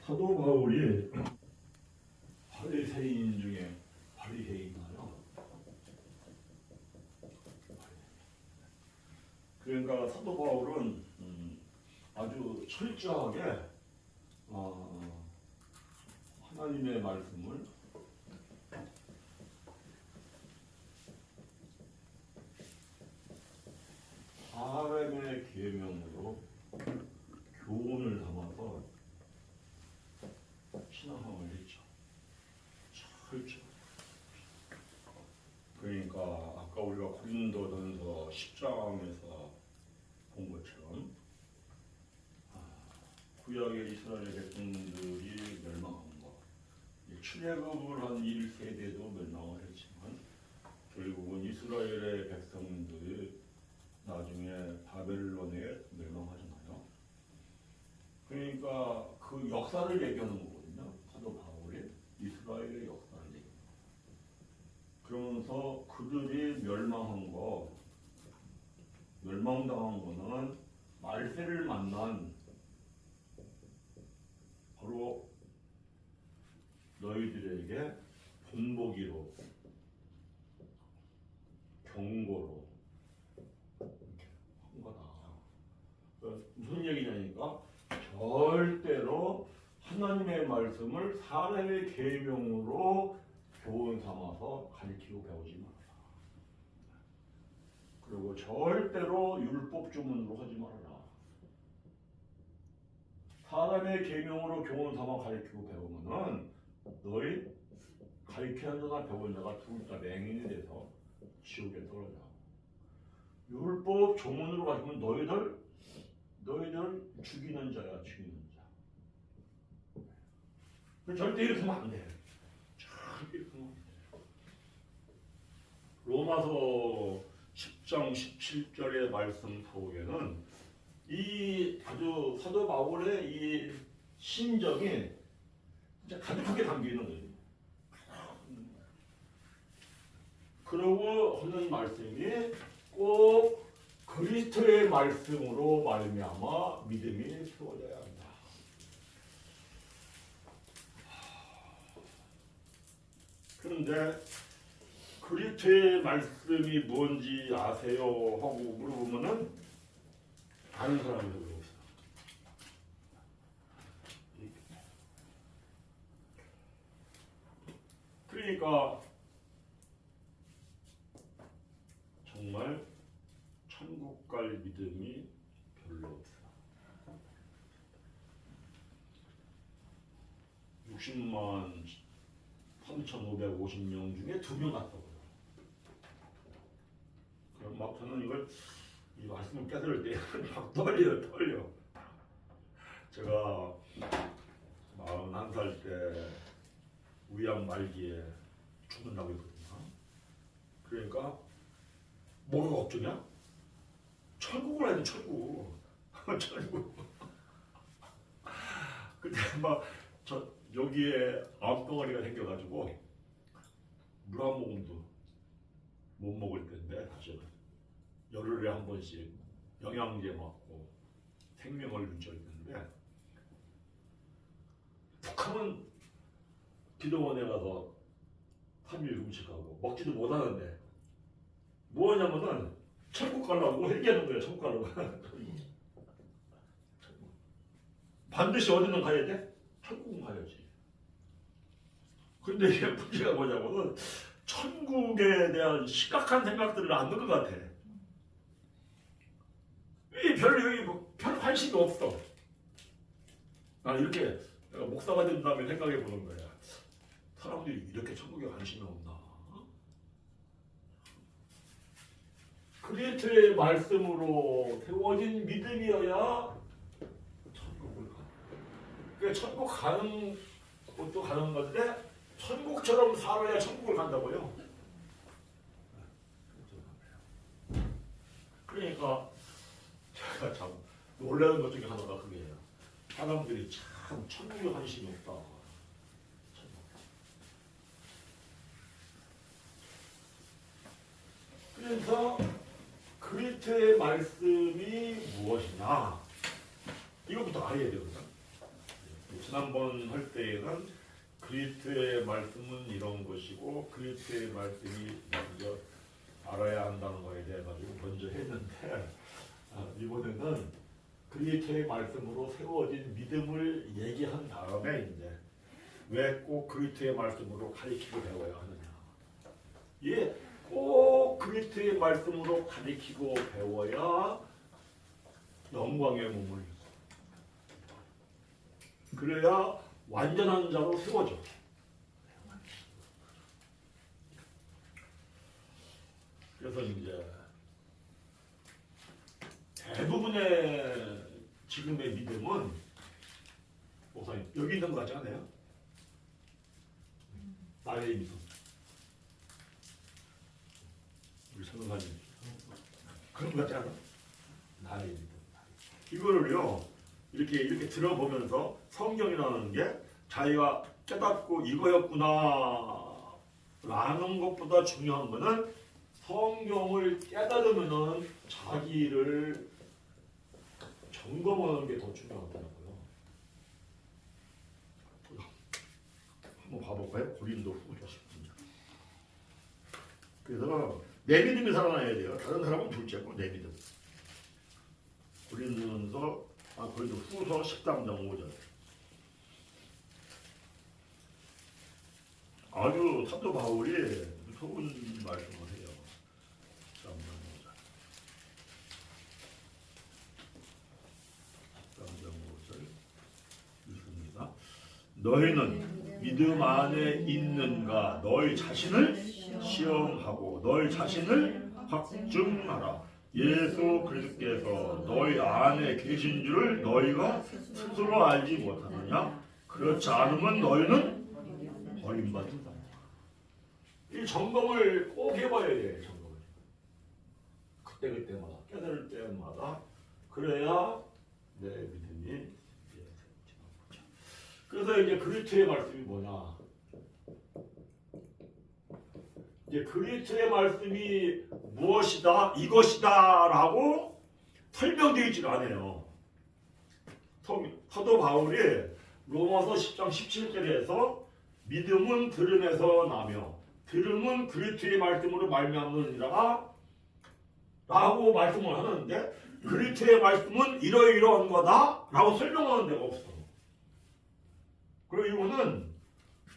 사도 바울이 바리새인 중에 바리새인이나요? 그러니까 사도 바울은 아주 철저하게 하나님의 말씀을 사람의 계명으로 교훈을 담아서 신앙생활을 했죠. 철저. 그러니까 아까 우리가 고린도전서 10장에서 본 것처럼 구약의 이스라엘 백성들이 멸망한 것, 출애굽을 한 1세대도 멸망을 했지만 결국은 이스라엘의 백성들이 나중에 바벨론에 멸망하잖아요. 그러니까 그 역사를 얘기하는 거거든요. 사도 바울이 이스라엘의 역사를 얘기합니다. 그러면서 그들이 멸망한 거, 멸망당한 거는 말세를 만난 바로 너희들에게 본보기로, 경고로 이렇게 한 거다. 무슨 얘기냐니까 절대로 하나님의 말씀을 사람의 계명으로 교훈 삼아서 가르치고 배우지 말아라. 그리고 절대로 율법 주문으로 하지 말아라. 사람의 계명으로 교훈 삼아 가르치고 배우면은 너희 가르치는 자나 배우는 자가 둘 다 맹인이 돼서 지옥에 떨어져. 율법 조문으로 가르치면 너희들 죽이는 자야, 죽이는 자. 절대 이렇게 하면 안 돼. 절대 이렇게 하면 안 돼. 로마서 10장 17절의 말씀 속에는 이 아주 사도 바울의 이 심정이 진짜 가득하게 담겨 있는 거예요. 그러고 하는 말씀이 꼭 그리스도의 말씀으로 말미암아 믿음이 세워져야 한다. 그런데 그리스도의 말씀이 뭔지 아세요? 하고 물어보면은 아는 사람이 별로 없어. 그러니까 정말 천국 갈 믿음이 별로 없어. 60만 3,550명 중에 2명 갔다고요. 그럼 막 저는 이 말씀을 깨달을 때 막 떨려. 제가 41살 때 위암 말기에 죽는다고 했거든요. 그러니까 뭐가 걱정이야? 천국을 해야 돼, 천국. 천국. 그때 막 여기에 암덩어리가 생겨가지고 물 한 모금도 못 먹을 텐데 사실은 열흘에 한 번씩 영양제 먹고 생명을 유지했는데 북한은 기도원에 가서 3일 음식하고 먹지도 못하는데 뭐하냐면은 천국 가려고 얘기하는 거예요. 천국 가려고. 반드시 어디는 가야 돼? 천국은 가야지. 근데 이게 문제가 뭐냐면은 천국에 대한 심각한 생각들을 안 넣은 것 같아. 별로 별 관심이 없어. 이렇게 내가 목사가 된 다음에 생각해 보는 거야. 사람들이 이렇게 천국에 관심이 없나? 그리스도의 말씀으로 세워진 믿음이어야 천국을 가. 그러니까 천국 가는 것도 가는 건데 천국처럼 살아야 천국을 간다고요. 그러니까 제가 참 놀라는 것 중에 하나가 그게요. 사람들이 참 천국에 관심이 없다. 그래서 그리스도의 말씀이 무엇이냐? 이것부터 알아야 되거든. 지난번 할 때에는 그리스도의 말씀은 이런 것이고 그리스도의 말씀이 먼저 알아야 한다는 거에 대해 가지고 먼저 했는데 이번에는 그리스도의 말씀으로 세워진 믿음을 얘기한 다음에 이제 왜 꼭 그리스도의 말씀으로 가르치고 배워야 하느냐. 예, 꼭 그리스도의 말씀으로 가르치고 배워야 영광의 몸을 그래야 완전한 자로 세워져. 그래서 이제 대부분의 지금의 믿음은 목사님 여기 있는 것 같지 않아요? 나의 믿음. 우리 성도님 그런 것 같지 않아? 나의 믿음. 이거를요 이렇게 들어보면서 성경이라는 게 자기가 깨닫고 이거였구나 라는 것보다 중요한 거는 성경을 깨달으면은 자기를 점검하는 게 더 중요하더라고요. 한번 봐볼까요? 고린도 후서 10장. 그래서 내 믿음이 살아나야 돼요. 다른 사람은 둘째고 내 믿음. 고린도 후서 10장 5절. 아주 사도 바울이 무서운 말씀을 해요. 10장 5절. 10장 5절 읽습니다. 너희는 믿음 안에 있는가 너희 자신을 시험하고 너희 자신을 확증하라. 예수 그리스도께서 너희 안에 계신 줄을 너희가 스스로 알지 못하느냐? 그렇지 않으면 너희는 버림받는다. 이 점검을 꼭 해봐야 돼. 점검을. 그때마다 깨달을 때마다 그래야 내 믿음이 그래서 이제 그리스도의 말씀이 뭐냐? 이제 그리스도의 말씀이 무엇이다, 이것이다라고 설명되어 있지가 않아요. 사도 바울이 로마서 10장 17절에서 믿음은 들음에서 나며 들음은 그리스도의 말씀으로 말미암느니라 라고 말씀을 하는데 그리스도의 말씀은 이러이러한 거다라고 설명하는 데가 없어. 그리고 이거는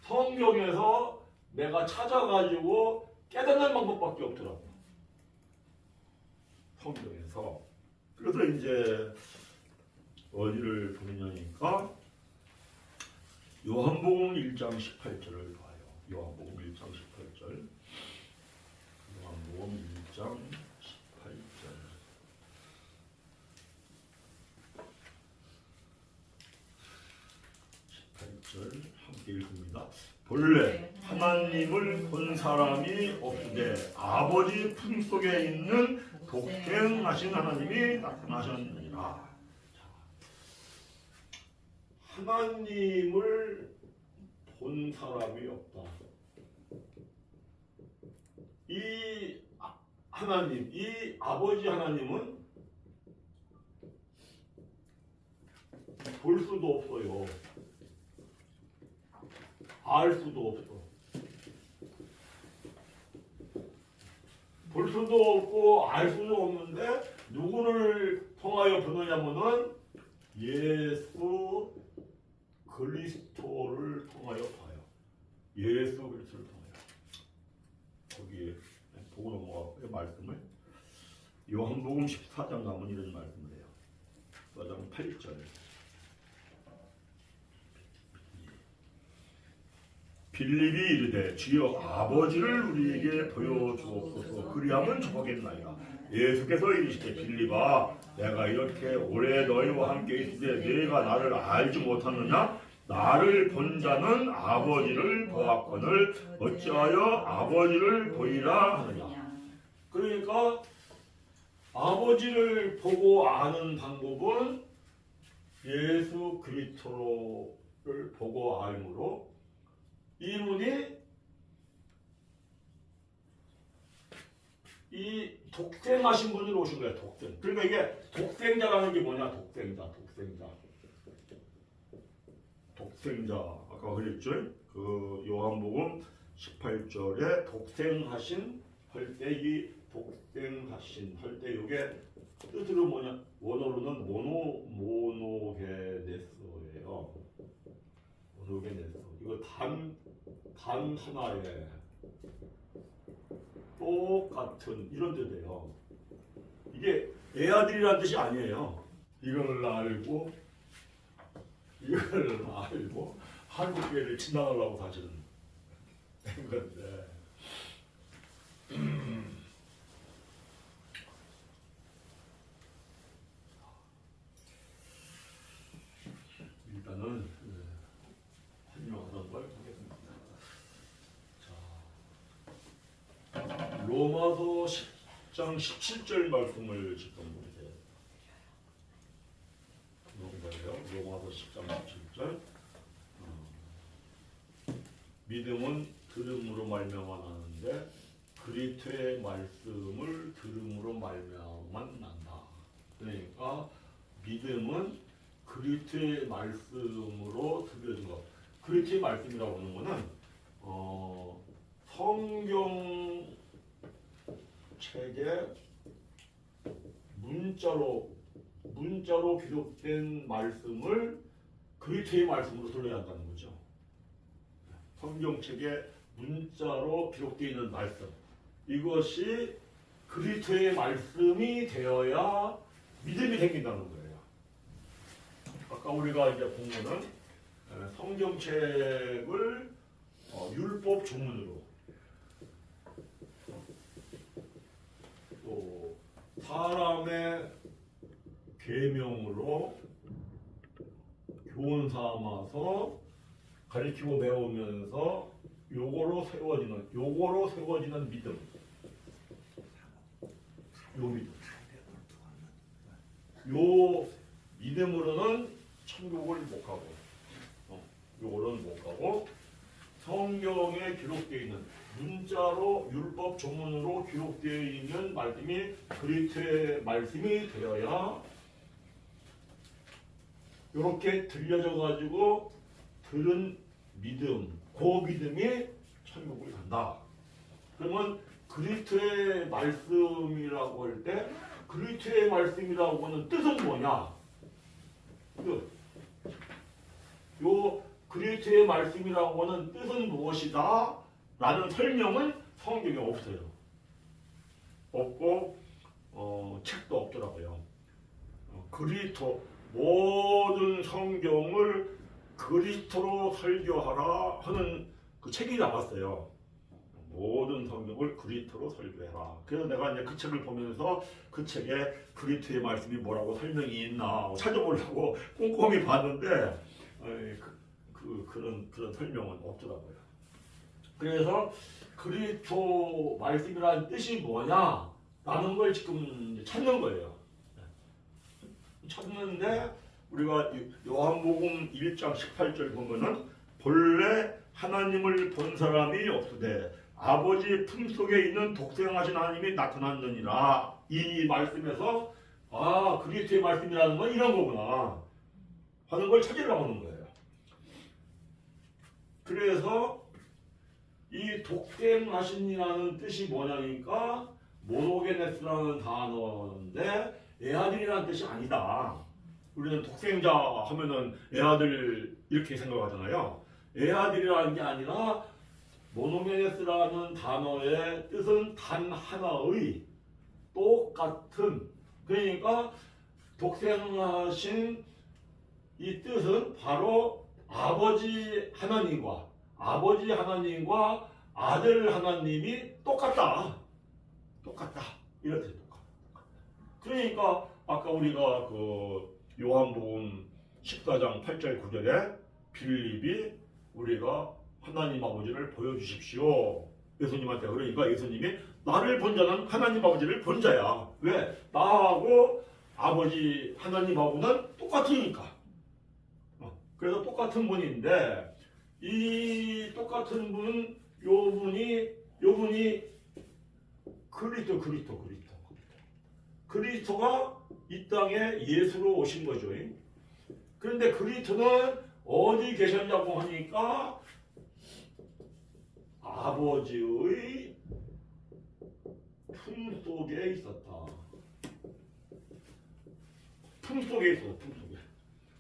성경에서 내가 찾아가지고 깨닫는 방법밖에 없더라고. 성경에서. 그래서 이제 어디를 보느냐니까 요한복음 1장 18절을 봐요. 요한복음 1장 18절. 요한복음 1장 18절. 18절 함께 읽습니다. 본래 하나님을 본 사람이 없으되 아버지 품속에 있는 독생하신 하나님이 나타나셨느니라. 하나님을 본 사람이 없다. 이 하나님, 이 아버지 하나님은 볼 수도 없어요. 알 수도 없어. 볼 수도 없고 알 수도 없는데 누구를 통하여 보느냐면은 예수 그리스도를 통하여 봐요. 예수 그리스도를 통하여. 거기에 보고 넘어가고요. 말씀을 요한복음 14장 가면 이런 말씀을 해요. 14장 8절. 빌립이 이르되 주여 아버지를 우리에게 보여주옵소서 그리하면 좋겠나이다. 예수께서 이르시되 빌립아 내가 이렇게 오래 너희와 함께 있으되 너희가 나를 알지 못하느냐? 나를 본 자는 아버지를 보았거늘 어찌하여 아버지를 보이라 하느냐. 그러니까 아버지를 보고 아는 방법은 예수 그리스도를 보고 알므로 이분이 이 독생하신 분으로 오신 거예요. 독생. 그러니까 이게 독생자라는 게 뭐냐? 독생자. 독생자 아까 그랬죠? 그 요한복음 18절에 독생하신 할 때 이 독생하신 할 때 이게 뜻으로 뭐냐? 원어로는 모노게네스예요. 모노게네스. 이거 단 하나에 똑같은 이런 뜻이에요. 이게 애아들이라는 뜻이 아니에요. 이걸 알고 한국계를 지나가려고 사실은 된 건데 일단은 설명하던 걸 하겠습니다. 자, 로마서 10장 17절 말씀을 지금 이제 놓은 거예요. 로마서 10장 17절. 믿음은 들음으로 말미암아나는데 그리스도의 말씀을 들음으로 말미암아만 난다. 그러니까 믿음은 그리스도의 말씀으로 들려진 것. 그리스도의 말씀이라고 하는 것은 성경 책에 문자로 기록된 말씀을 그리스도의 말씀으로 들려야 한다는 거죠. 성경책에 문자로 기록되어 있는 말씀, 이것이 그리스도의 말씀이 되어야 믿음이 생긴다는 거예요. 아까 우리가 이제 본 거는 성경책을 율법 조문으로 또 사람의 계명으로 교훈 삼아서 가르치고 배우면서 요거로 세워지는 믿음. 요 믿음. 요 믿음으로는 천국을 못 가고, 요거는 못 가고, 성경에 기록되어 있는 문자로 율법 조문으로 기록되어 있는 말씀이 그리스도의 말씀이 되어야 이렇게 들려져 가지고 들은 믿음, 그 믿음이 천국을 간다. 그러면 그리스도의 말씀이라고 할 때 그리스도의 말씀이라고 하는 뜻은 뭐냐? 요 그리스도의 말씀이라고 하는 뜻은 무엇이다? 라는 설명은 성경에 없어요. 없고 책도 없더라고요. 그리스도 모든 성경을 그리스도로 설교하라 하는 그 책이 나왔어요. 모든 성경을 그리스도로 설교해라. 그래서 내가 이제 그 책을 보면서 그 책에 그리스도의 말씀이 뭐라고 설명이 있나 찾아보려고 꼼꼼히 봤는데 그런 설명은 없더라고요. 그래서 그리스도 말씀이라는 뜻이 뭐냐라는 걸 지금 찾는 거예요. 찾는데 우리가 요한복음 1장 18절 보면은 본래 하나님을 본 사람이 없으되 아버지 품속에 있는 독생하신 하나님이 나타났느니라. 이 말씀에서 그리스도의 말씀이라는 건 이런 거구나 하는 걸 찾으려고 하는 거예요. 그래서 이 독생하신이라는 뜻이 뭐냐니까 모노게네스라는 단어인데 애아들이라는 뜻이 아니다. 우리는 독생자 하면은 애아들 이렇게 생각하잖아요. 애아들이라는 게 아니라 모노게네스라는 단어의 뜻은 단 하나의 똑같은, 그러니까 독생하신 이 뜻은 바로 아버지 하나님과 아들 하나님이 똑같다. 이렇게 똑같다. 그러니까 아까 우리가 그 요한복음 14장 8절 9절에 빌립이 우리가 하나님 아버지를 보여주십시오. 예수님한테. 그러니까 예수님이 나를 본 자는 하나님 아버지를 본 자야. 왜? 나하고 아버지 하나님하고는 똑같으니까. 그래서 똑같은 분인데 이 똑같은 분은 요 분이 그리스도가 이 땅에 예수로 오신 거죠. 그런데 그리스도는 어디 계셨냐고 하니까 아버지의 품 속에 있었다. 품 속에 있어, 품 속에.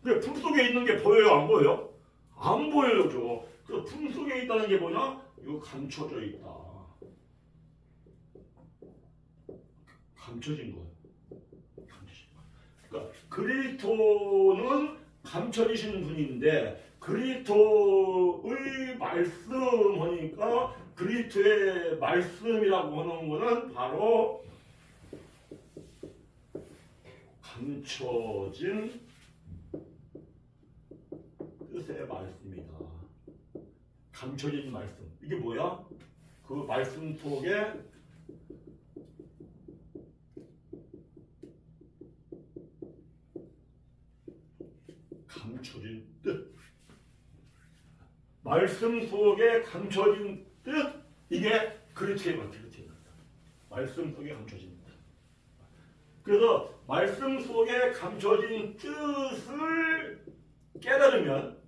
근데 품 속에 있는 게 보여요, 안 보여요? 안 보여요, 저거. 그래서 품 속에 있다는 게 뭐냐? 이거 감춰져 있다. 감춰진 거예요. 감춰진 거. 그러니까 그리스도는 감춰지신 분인데 그리스도의 말씀 하니까 그리스도의 말씀이라고 하는 것은 바로 감춰진 뜻의 말씀이다. 감춰진 말씀. 이게 뭐야? 그 말씀 속에 감춰진 뜻. 말씀 속에 감춰진 뜻. 이게 그리스도의 말씀입니다. 말씀 속에 감춰진 뜻. 그래서 말씀 속에 감춰진 뜻을 깨달으면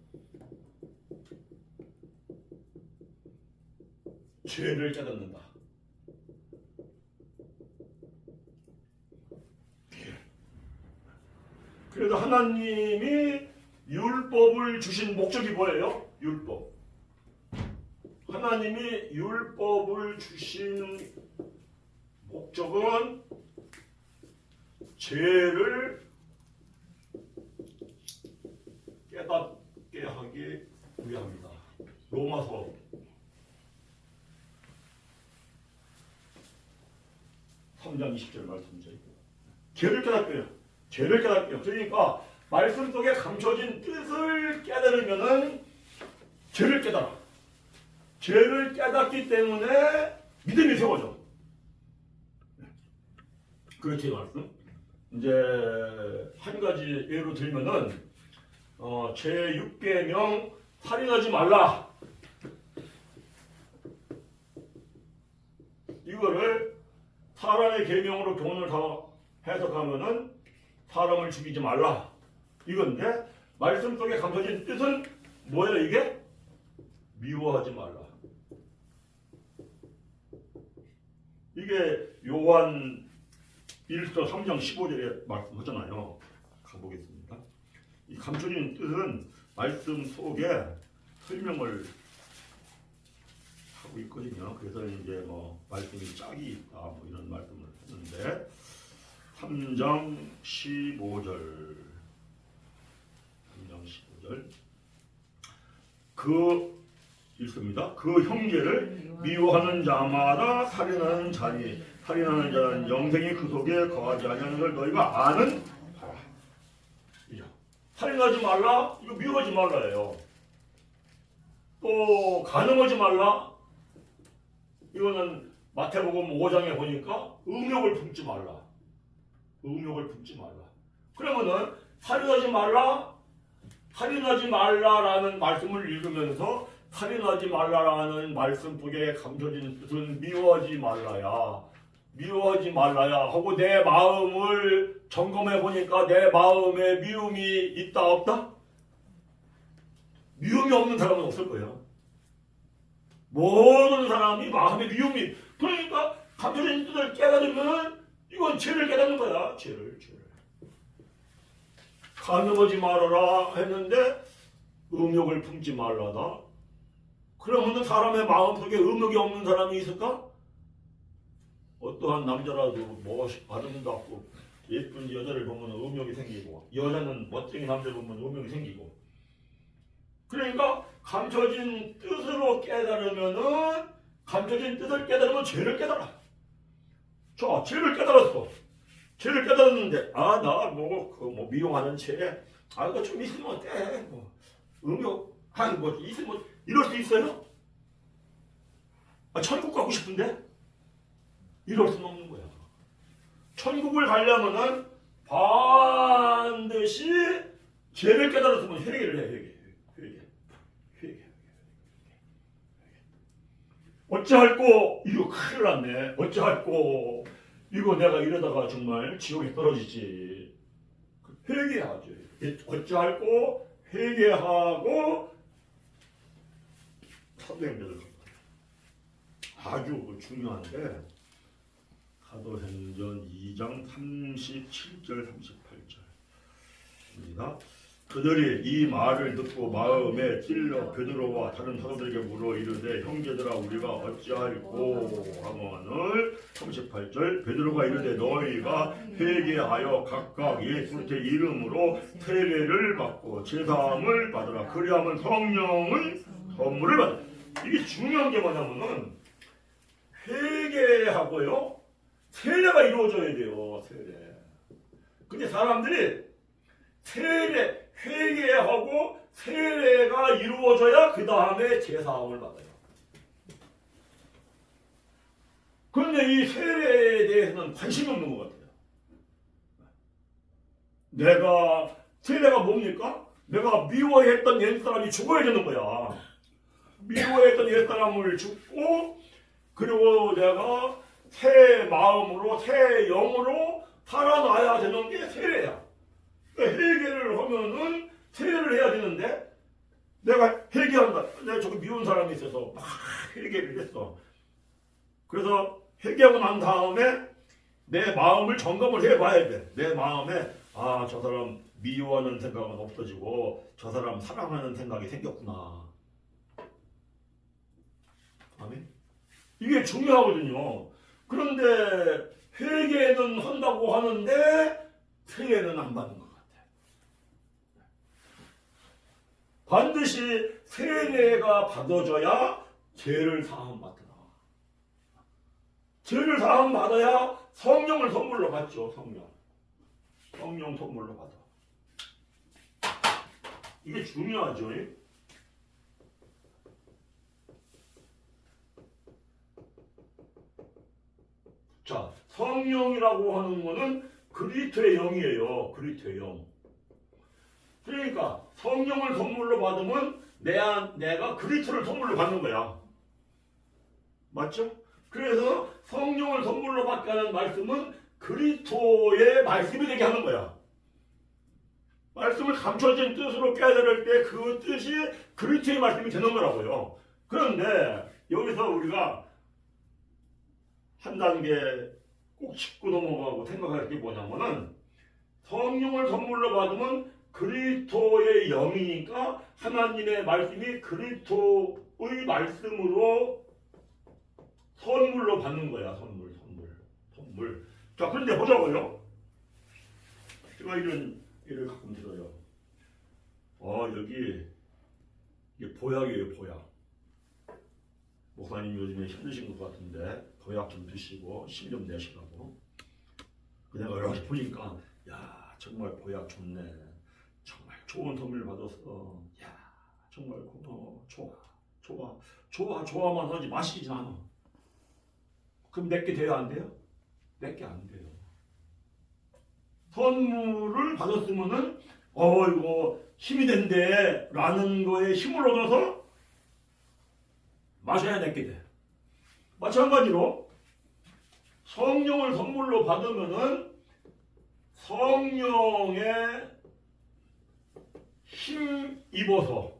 죄를 깨닫는다. 그래서 하나님이 율법을 주신 목적이 뭐예요? 율법. 하나님이 율법을 주신 목적은 죄를 깨닫게 하기 위함이다. 로마서 3장 20절 말씀이죠. 죄를 깨닫게요. 죄를 깨닫게요. 그러니까 말씀 속에 감춰진 뜻을 깨달으면은 죄를 깨달아. 죄를 깨닫기 때문에 믿음이 세워져. 그렇게 말씀. 이제 한 가지 예로 들면은 제 6계명 살인하지 말라. 이거를 사람의 계명으로 교훈을 다 해석하면은 사람을 죽이지 말라. 이건데 말씀 속에 감춰진 뜻은 뭐예요 이게? 미워하지 말라. 이게 요한 1서 3장 15절에 말씀하잖아요. 가보겠습니다. 이 감춰진 뜻은 말씀 속에 설명을 하고 있거든요. 그래서 이제 뭐 말씀이 짝이 있다 뭐 이런 말씀을 했는데 3장 15절 그 읽습니다. 그 형제를 미워하는 자마다 살인하는 자니 살인하는 자는 영생이 그 속에 거하지 아니하는 걸 너희가 아는 바라. 살인하지 말라. 이거 미워하지 말라예요. 또 간음하지 말라. 이거는 마태복음 5장에 보니까 음욕을 품지 말라. 음욕을 품지 말라. 그러면은 살인하지 말라. 살인하지 말라라는 말씀을 읽으면서 살인하지 말라라는 말씀 속에 감춰진 뜻은 미워하지 말라야. 미워하지 말라야 하고 내 마음을 점검해 보니까 내 마음에 미움이 있다 없다? 미움이 없는 사람은 없을 거예요. 모든 사람이 마음에 미움이. 그러니까 감춰진 뜻을 깨달으면 이건 죄를 깨닫는 거야. 죄를. 간음하지 말아라 했는데 음욕을 품지 말라다. 그러면 사람의 마음속에 음욕이 없는 사람이 있을까? 어떠한 남자라도 뭐 아름답고 예쁜 여자를 보면 음욕이 생기고 여자는 멋쟁이 남자를 보면 음욕이 생기고. 그러니까 감춰진 뜻으로 깨달으면은 감춰진 뜻을 깨달으면 죄를 깨달아. 자, 죄를 깨달았어. 죄를 깨달았는데 나 뭐 미용하는 죄 그거 좀 있으면 어때? 뭐 음욕 뭐 있으면 이럴 수 있어요? 천국 가고 싶은데 이럴 수는 없는 거야. 천국을 가려면은 반드시 죄를 깨달았으면 회개를 해. 회개. 어찌할꼬 이거 큰일 났네. 어찌할꼬 이거 내가 이러다가 정말 지옥에 떨어지지. 회개하죠. 어찌할꼬 회개하고 사도행전을 아주 중요한데 사도행전 2장 37절 38절입니다. 그들이 이 말을 듣고 마음에 찔려 베드로와 다른 사도들에게 물어 이르되 형제들아 우리가 어찌할꼬 하거늘 38절 베드로가 이르되 너희가 회개하여 각각 예수 그리스도의 이름으로 세례를 받고 제사함을 받으라 그리하면 성령의 선물을 받으라. 이게 중요한 게 뭐냐면은 회개하고요 세례가 이루어져야 돼요. 세례. 근데 사람들이 회개하고 세례가 이루어져야 그 다음에 제사함을 받아요. 그런데 이 세례에 대해서는 관심이 없는 것 같아요. 세례가 뭡니까? 내가 미워했던 옛사람이 죽어야 되는 거야. 미워했던 옛사람을 죽고 그리고 내가 새 마음으로 새 영으로 살아나야 되는 게 세례야. 회개를 하면은 세례를 해야 되는데 내가 회개한다. 내가 저기 미운 사람이 있어서 막 회개를 했어. 그래서 회개하고 난 다음에 내 마음을 점검을 해봐야 돼. 내 마음에 저 사람 미워하는 생각은 없어지고 저 사람 사랑하는 생각이 생겼구나. 아멘. 이게 중요하거든요. 그런데 회개는 한다고 하는데 세례는 안 받는 것 같아요. 반드시 세례가 받아져야 죄를 사함 받더라. 죄를 사함 받아야 성령을 선물로 받죠. 성령 선물로 받아. 이게 중요하죠. 자, 성령이라고 하는 거는 그리스도의 영이에요. 그리스도의 영. 그러니까 성령을 선물로 받으면 내가 그리스도를 선물로 받는 거야. 맞죠? 그래서 성령을 선물로 받게 하는 말씀은 그리스도의 말씀이 되게 하는 거야. 말씀을 감춰진 뜻으로 깨달을 때 그 뜻이 그리스도의 말씀이 되는 거라고요. 그런데 여기서 우리가 한 단계 꼭 짚고 넘어가고 생각할 게 뭐냐면은 성령을 선물로 받으면 그리스도의 영이니까 하나님의 말씀이 그리스도의 말씀으로 선물로 받는 거야. 선물. 자, 그런데 보자고요. 제가 이런 예를 가끔 들어요. 여기 이게 보약이에요. 보약. 목사님 요즘에 힘드신 것 같은데 보약 좀 드시고 힘 좀 내시라고. 내가 여러 가지 보니까 야 정말 보약 좋네. 정말 좋은 선물 받았어. 야 정말 고마워. 좋아만 하지 마시지 않아. 그럼 내게 돼야 안 돼요? 내게 안 돼요. 선물을 받았으면은 이거 힘이 된대 라는 거에 힘을 얻어서 마셔야 내게 돼. 마찬가지로 성령을 선물로 받으면은 성령의 힘입어서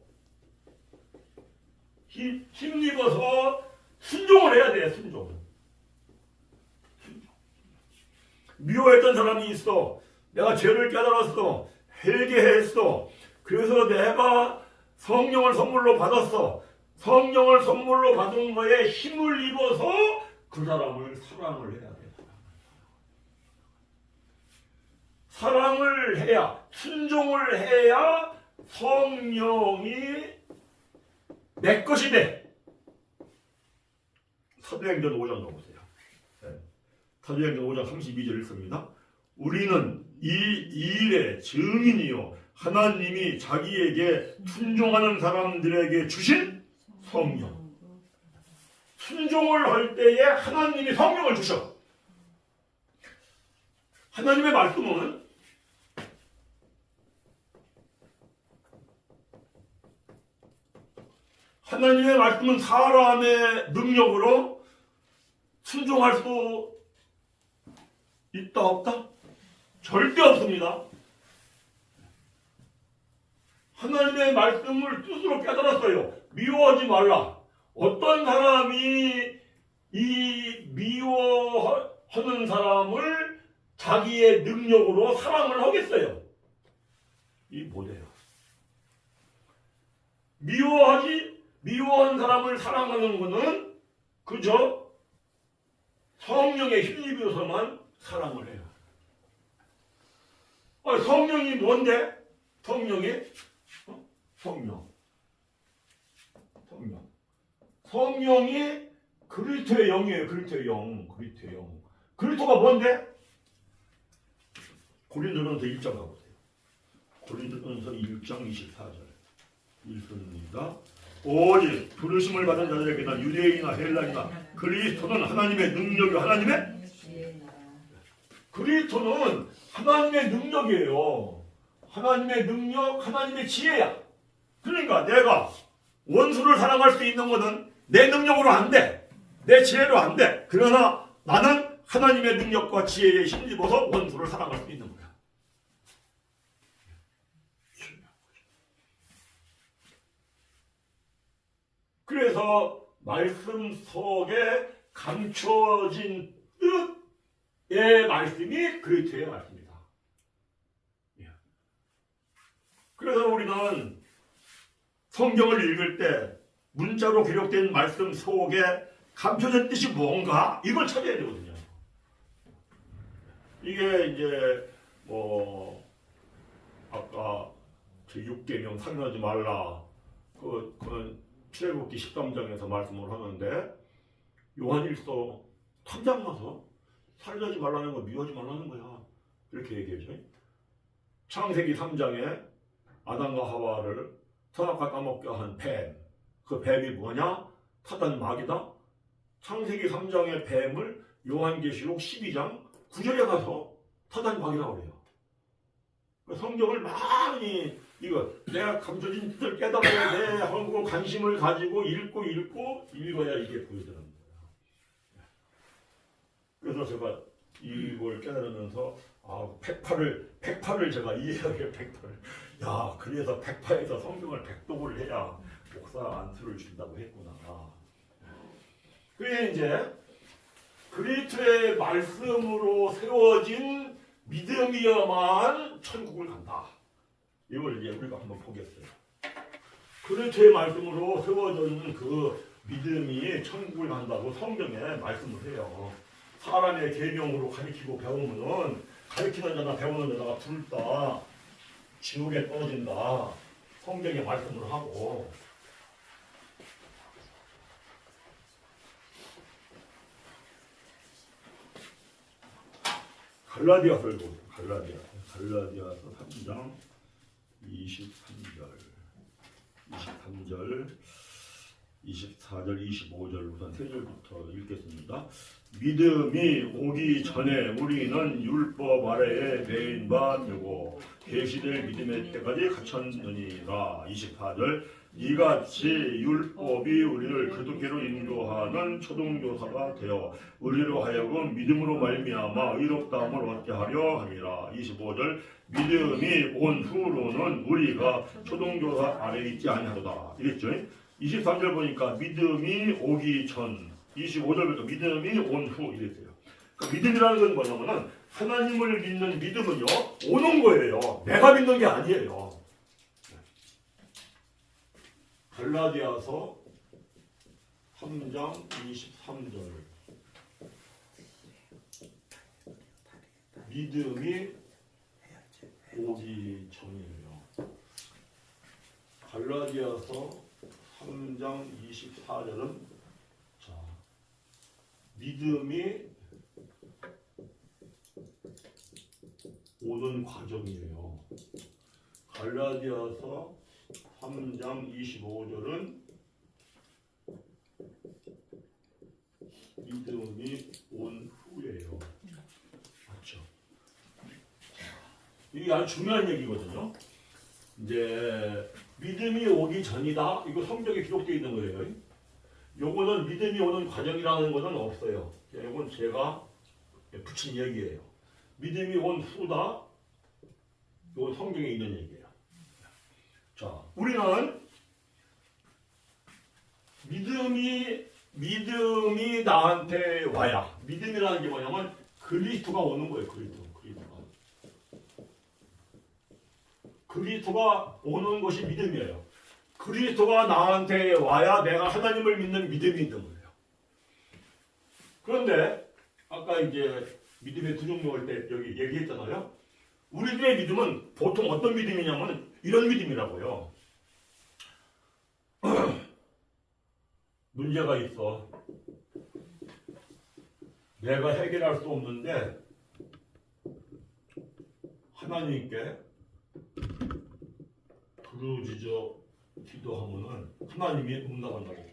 순종을 해야 돼. 순종. 미워했던 사람이 있어. 내가 죄를 깨달았어. 회개했어. 그래서 내가 성령을 선물로 받았어. 성령을 선물로 받은 거에 힘을 입어서 그 사람을 사랑을 해야 돼. 사랑을 해야, 순종을 해야 성령이 내 것이 돼. 사도행전 5장 넣어보세요. 사도행전 5장 32절 읽습니다. 우리는 이 일의 증인이요 하나님이 자기에게 순종하는 사람들에게 주신 성령. 순종을 할 때에 하나님이 성령을 주셔. 하나님의 말씀은 사람의 능력으로 순종할 수 있다 없다? 절대 없습니다. 하나님의 말씀을 뜻으로 깨달았어요. 미워하지 말라. 어떤 사람이 이 미워하는 사람을 자기의 능력으로 사랑을 하겠어요? 이 뭐래요? 미워한 사람을 사랑하는 것은 그저 성령에 힘입어서만 사랑을 해요. 성령이 뭔데? 성령이 그리스도의 영이에요. 그리스도의 영. 그리스도가 뭔데? 고린도전서 1장 가보세요. 고린도전서 1장 24절 읽습니다. 오직 부르심을 받은 자들에게나 유대인이나 헬라인이나 그리스도는 하나님의 능력이요. 그리스도는 하나님의 능력이에요. 하나님의 능력, 하나님의 지혜야. 그러니까 내가 원수를 사랑할 수 있는 것은 내 능력으로 안 돼. 내 지혜로 안 돼. 그러나 나는 하나님의 능력과 지혜에 힘입어서 원수를 사랑할 수 있는 거야. 그래서 말씀 속에 감춰진 뜻의 말씀이 그리스도의 말씀이다. 그래서 우리는 성경을 읽을 때 문자로 기록된 말씀 속에 감춰진 뜻이 뭔가 이걸 찾아야 되거든요. 이게 이제 아까 제6계명 살인하지 말라 그건 출애굽기 13장에서 말씀을 하는데 요한일서 3장 가서 살인하지 말라는 거 미워하지 말라는 거야. 이렇게 얘기해줘. 창세기 3장에 아담과 하와를 선악과 따먹게 한 뱀. 그 뱀이 뭐냐? 사단 마귀다. 창세기 3장의 뱀을 요한계시록 12장 9절에 가서 사단 마귀라고 그래요. 성경을 많이 내가 감춰진 뜻을 깨달아야 돼 하고 관심을 가지고 읽고 읽어야 이게 보여지는 거예요. 그래서 제가 이걸 깨달으면서 백파를 제가 이해하게 백파를 그래서 백파에서 성경을 백독을 해야 목사 안수를 준다고 했구나. 그게 이제 그리스도의 말씀으로 세워진 믿음이야만 천국을 간다. 이걸 이제 우리가 한번 보겠어요. 그리스도의 말씀으로 세워진 그 믿음이 천국을 간다고 성경에 말씀을 해요. 사람의 계명으로 가르치고 배우면은 가르치는 자나 배우는 자가 둘 다 지옥에 떨어진다. 성경에 말씀을 하고. 갈라디아서 읽어보세요. 갈라디아서 3장 23절 24절 25절 우선 3절부터 읽겠습니다. 믿음이 오기 전에 우리는 율법 아래에 매인 바 되고 계시될 믿음의 때까지 갇혔느니라. 24절 이같이 율법이 우리를 그리스도께로 인도하는 초등교사가 되어 우리로 하여금 믿음으로 말미암아 의롭다함을 얻게 하려 함이라. 25절 믿음이 온 후로는 우리가 초등교사 아래에 있지 아니하도다. 이랬죠. 23절 보니까 믿음이 오기 전 25절부터 믿음이 온 후 이랬어요. 그러니까 믿음이라는 건 뭐냐면은 하나님을 믿는 믿음은요 오는 거예요. 내가 믿는 게 아니에요. 갈라디아서 3장 23절 믿음이 오기 전이에요. 갈라디아서 3장 24절은 믿음이 오는 과정이에요. 갈라디아서 3장 25절은 믿음이 온 후예요. 맞죠? 이게 아주 중요한 얘기거든요. 이제 믿음이 오기 전이다. 이거 성경에 기록되어 있는 거예요. 요거는 믿음이 오는 과정이라는 것은 없어요. 이건 제가 붙인 얘기예요. 믿음이 온 후다. 이건 성경에 있는 얘기예요. 자, 우리는 믿음이 나한테 와야, 믿음이라는 게 뭐냐면 그리스도가 오는 거예요. 그리스도가 오는 것이 믿음이에요. 그리스도가 나한테 와야 내가 하나님을 믿는 믿음이 있는 거예요. 그런데 아까 이제 믿음의 두 종류일 때 여기 얘기했잖아요. 우리들의 믿음은 보통 어떤 믿음이냐면 이런 믿음이라고요. 문제가 있어. 내가 해결할 수 없는데 하나님께 부르짖어 기도하면은 하나님이 응답한다고.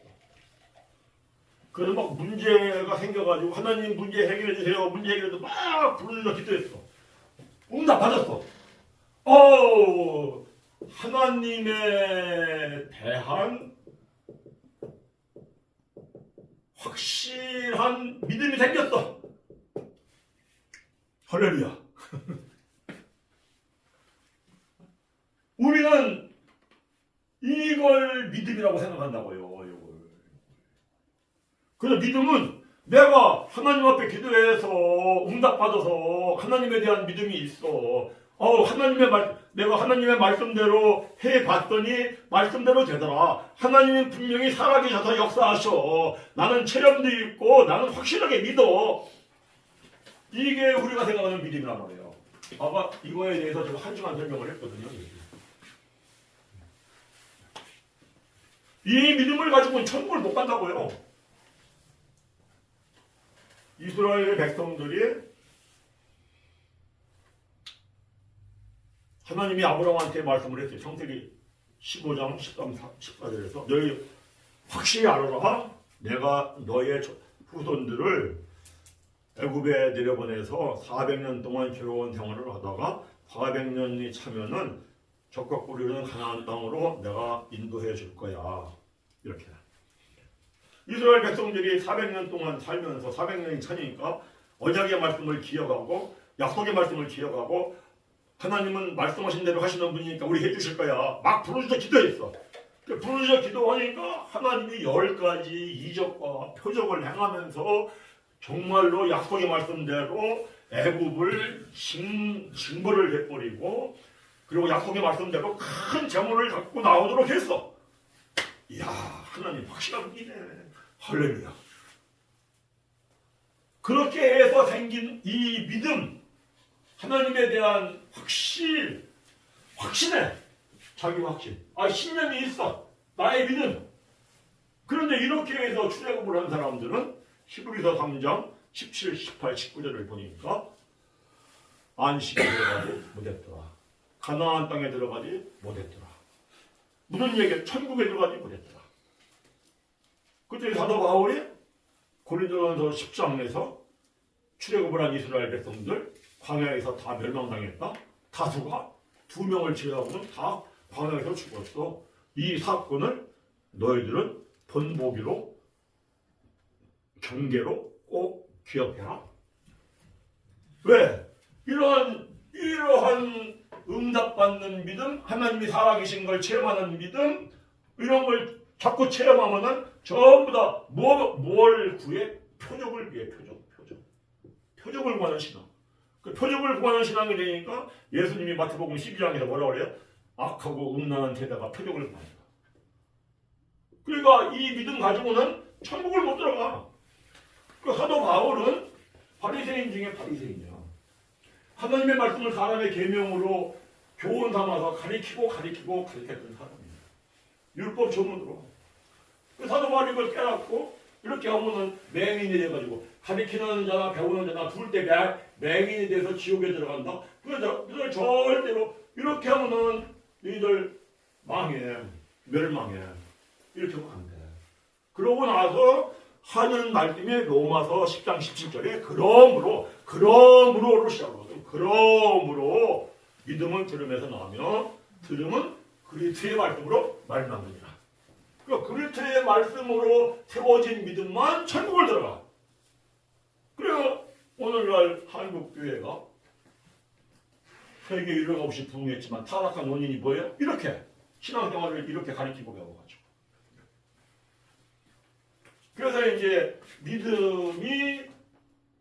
그래서 막 문제가 생겨가지고 하나님 문제 해결해 주세요. 문제 해결해도 막 부르짖어 기도했어. 응답 받았어. 하나님에 대한 확실한 믿음이 생겼어. 할렐루야. 우리는 이걸 믿음이라고 생각한다고요. 그래서 믿음은 내가 하나님 앞에 기도해서 응답받아서 하나님에 대한 믿음이 있어. 내가 하나님의 말씀대로 해봤더니 말씀대로 되더라. 하나님은 분명히 살아계셔서 역사하셔. 나는 체험도 있고 나는 확실하게 믿어. 이게 우리가 생각하는 믿음이란 말이에요. 아까 이거에 대해서 제가 한 시간 설명을 했거든요. 이 믿음을 가지고는 천국을 못 간다고요. 이스라엘 백성들이 하나님이 아브라함한테 말씀을 했어요. 창세기 15장 13, 14절에서 너희 확실히 알아라. 내가 너의 후손들을 애굽에 내려보내서 400년 동안 괴로운 생활을 하다가 400년이 차면은 적과 꿀이는 가나안 땅으로 내가 인도해 줄 거야. 이렇게. 이스라엘 백성들이 400년 동안 살면서 400년이 차니까 언약의 말씀을 기억하고 약속의 말씀을 기억하고 하나님은 말씀하신 대로 하시는 분이니까 우리 해주실 거야. 막 부르짖어 기도했어. 부르짖어 기도하니까 하나님이 10가지 이적과 표적을 행하면서 정말로 약속의 말씀대로 애굽을 징벌을 해버리고 그리고 약속의 말씀대로 큰 재물을 갖고 나오도록 했어. 이야, 하나님 확실한 분이네. 할렐루야. 그렇게 해서 생긴 이 믿음, 하나님에 대한 확신해. 자기 확신. 신념이 있어. 나의 믿음. 그런데 이렇게 해서 출애굽을 한 사람들은 히브리서 3장 17, 18, 19절을 보니까 안식에 들어가지 못했더라. 가나안 땅에 들어가지 못했더라. 무슨 얘기야? 천국에 들어가지 못했더라. 그때 사도 바울이 고린도전서 10장에서 출애굽을 한 이스라엘 백성들 광야에서 다 멸망당했다. 다수가 2명을 제외하고는 다 광야에서 죽었어. 이 사건을 너희들은 본보기로 경계로 꼭 기억해라. 왜? 이러한 응답받는 믿음, 하나님이 살아계신 걸 체험하는 믿음, 이런 걸 자꾸 체험하면은 전부 다 뭘 구해? 표적을 위해 표적을 구하는 신앙. 그 표적을 구하는 신앙이 되니까 예수님이 마태복음 12장에서 뭐라고 그래요? 악하고 음란한 세대가 표적을 구한다. 그러니까 이 믿음 가지고는 천국을 못 들어가. 그 사도 바울은 바리새인 중에 바리새인이야. 하나님의 말씀을 사람의 계명으로 교훈 삼아서 가르치고 가르쳤던 사람이에요. 율법 전문으로. 그 사도 바울이 이걸 깨닫고 이렇게 하면은 맹인이 돼가지고 가르치는 자나 배우는 자나 둘 때 맹인이 돼서 지옥에 들어간다. 그래서 절대로 이렇게 하면은 너희들 망해. 멸망해. 이렇게 하면 안 돼. 그러고 나서 하는 말씀이 로마서 10장 17절에 그러므로로 시작하거든. 그러므로 믿음은 들음에서 나오며 들음은 그리스도의 말씀으로 말미암느니라. 그러니까 그리스도의 말씀으로 세워진 믿음만 천국을 들어가. 그래서 오늘날 한국 교회가 세계 유령 없이 부흥했지만 타락한 원인이 뭐예요? 이렇게 신앙생활을 이렇게 가르치고 배워가지고. 그래서 이제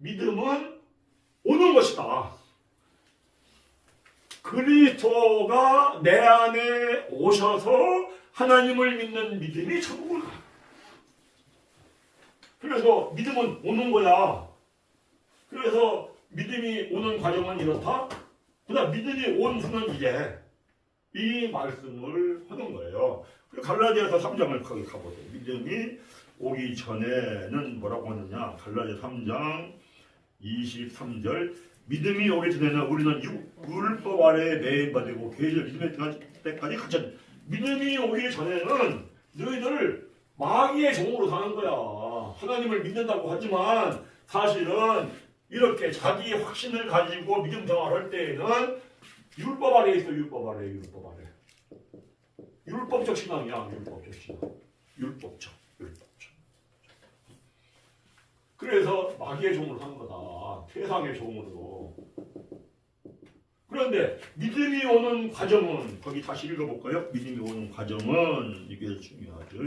믿음은 오는 것이다. 그리스도가 내 안에 오셔서 하나님을 믿는 믿음이 천국을 가. 그래서 믿음은 오는 거야. 그래서 믿음이 오는 과정은 이렇다. 그다음 믿음이 온 후는 이제 이 말씀을 하는 거예요. 갈라디아서 3장을 거기 가보세요. 믿음이 오기 전에는 뭐라고 하느냐. 갈라디아 3장 23절 믿음이 오기 전에는 우리는 율법 아래에 매인받고 계절 믿음의 때까지 갇혔다. 믿음이 오기 전에는 너희들 마귀의 종으로 사는 거야. 하나님을 믿는다고 하지만 사실은 이렇게 자기 확신을 가지고 믿음 생활할 때에는 율법 아래에 있어. 율법 아래. 율법적 신앙이야. 율법적 신앙. 율법적. 그래서 마귀의 종으로 사는 거다. 세상의 종으로. 그런데 믿음이 오는 과정은 거기 다시 읽어볼까요? 믿음이 오는 과정은 이게 중요하죠.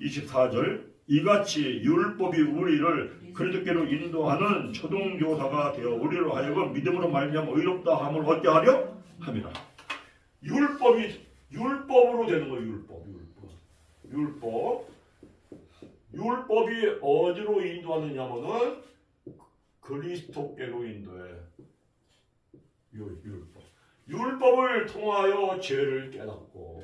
24절 이같이 율법이 우리를 그리스도께로 인도하는 초동교사가 되어 우리로 하여금 믿음으로 말미암아 의롭다 함을 얻게 하려 함이라. 율법으로 되는 거예요. 율법이 어디로 인도하느냐면은 그리스도께로 인도해. 율법을 통하여 죄를 깨닫고,